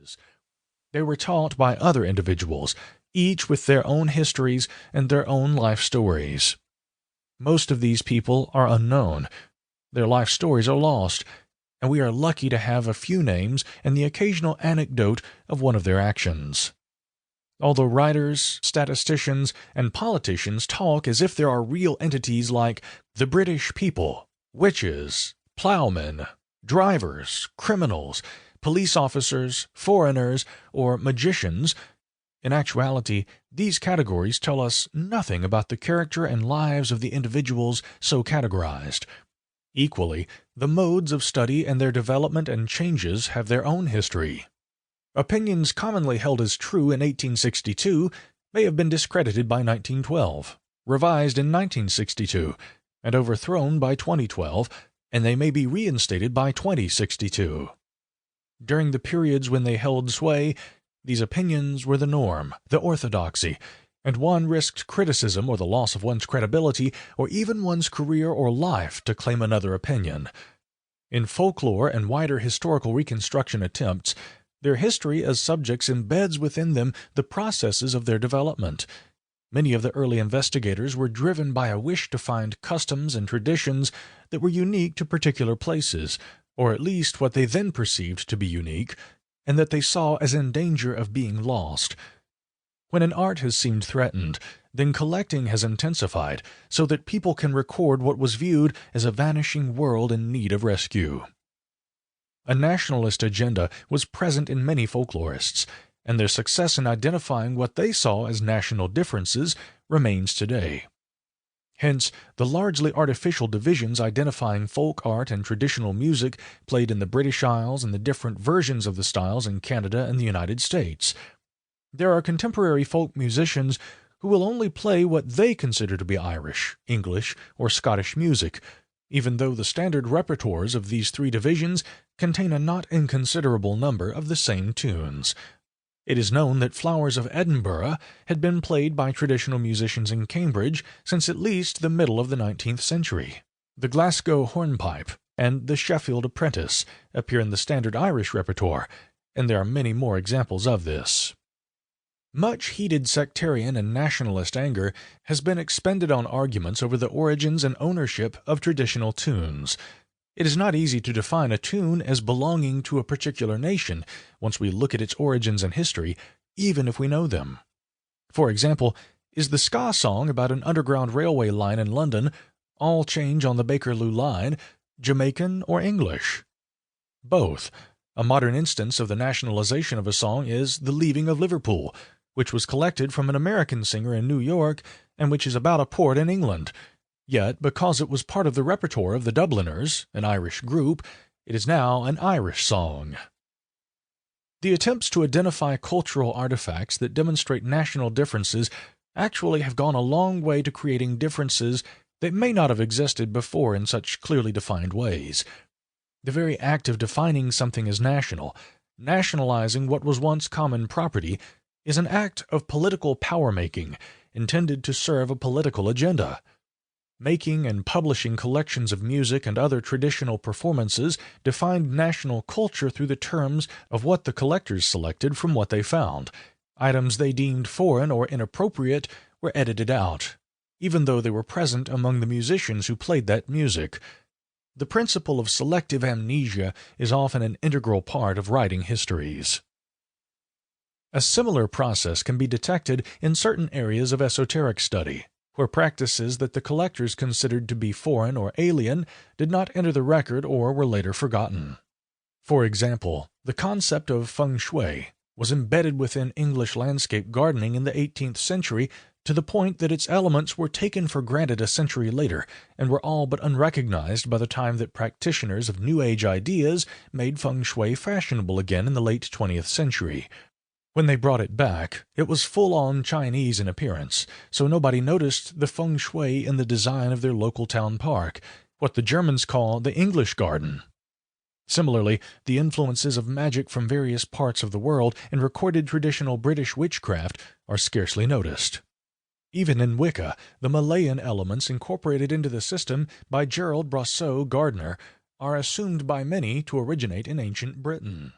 practices. They were taught by other individuals, each with their own histories and their own life stories. Most of these people are unknown. Their life stories are lost, and we are lucky to have a few names and the occasional anecdote of one of their actions. Although writers, statisticians, and politicians talk as if there are real entities like the British people, witches, plowmen, drivers, criminals, police officers, foreigners, or magicians, in actuality, these categories tell us nothing about the character and lives of the individuals so categorized. Equally, the modes of study and their development and changes have their own history. Opinions commonly held as true in 1862 may have been discredited by 1912, revised in 1962, and overthrown by 2012, and they may be reinstated by 2062. During the periods when they held sway, these opinions were the norm, the orthodoxy, and one risked criticism or the loss of one's credibility or even one's career or life to claim another opinion. In folklore and wider historical reconstruction attempts, their history as subjects embeds within them the processes of their development. Many of the early investigators were driven by a wish to find customs and traditions that were unique to particular places, or at least what they then perceived to be unique, and that they saw as in danger of being lost. When an art has seemed threatened, then collecting has intensified so that people can record what was viewed as a vanishing world in need of rescue. A nationalist agenda was present in many folklorists, and their success in identifying what they saw as national differences remains today. Hence, the largely artificial divisions identifying folk art and traditional music played in the British Isles and the different versions of the styles in Canada and the United States. There are contemporary folk musicians who will only play what they consider to be Irish, English, or Scottish music, even though the standard repertoires of these three divisions contain a not inconsiderable number of the same tunes. It is known that Flowers of Edinburgh had been played by traditional musicians in Cambridge since at least the middle of the 19th century. The Glasgow hornpipe and the Sheffield apprentice appear in the standard Irish repertoire, and there are many more examples of this. Much heated sectarian and nationalist anger has been expended on arguments over the origins and ownership of traditional tunes. It is not easy to define a tune as belonging to a particular nation once we look at its origins and history, even if we know them. For example, is the ska song about an underground railway line in London, All Change on the Bakerloo Line, Jamaican or English? Both. A modern instance of the nationalization of a song is The Leaving of Liverpool, which was collected from an American singer in New York and which is about a port in England. Yet, because it was part of the repertoire of the Dubliners, an Irish group, it is now an Irish song. The attempts to identify cultural artifacts that demonstrate national differences actually have gone a long way to creating differences that may not have existed before in such clearly defined ways. The very act of defining something as national, nationalizing what was once common property, is an act of political power-making intended to serve a political agenda. Making and publishing collections of music and other traditional performances defined national culture through the terms of what the collectors selected from what they found. Items they deemed foreign or inappropriate were edited out, even though they were present among the musicians who played that music. The principle of selective amnesia is often an integral part of writing histories. A similar process can be detected in certain areas of esoteric study, where practices that the collectors considered to be foreign or alien did not enter the record or were later forgotten. For example, the concept of feng shui was embedded within English landscape gardening in the 18th century to the point that its elements were taken for granted a century later and were all but unrecognized by the time that practitioners of New Age ideas made feng shui fashionable again in the late 20th century. When they brought it back, it was full-on Chinese in appearance, so nobody noticed the feng shui in the design of their local town park, what the Germans call the English garden. Similarly, the influences of magic from various parts of the world in recorded traditional British witchcraft are scarcely noticed. Even in Wicca, the Malayan elements incorporated into the system by Gerald Brosseau Gardner are assumed by many to originate in ancient Britain.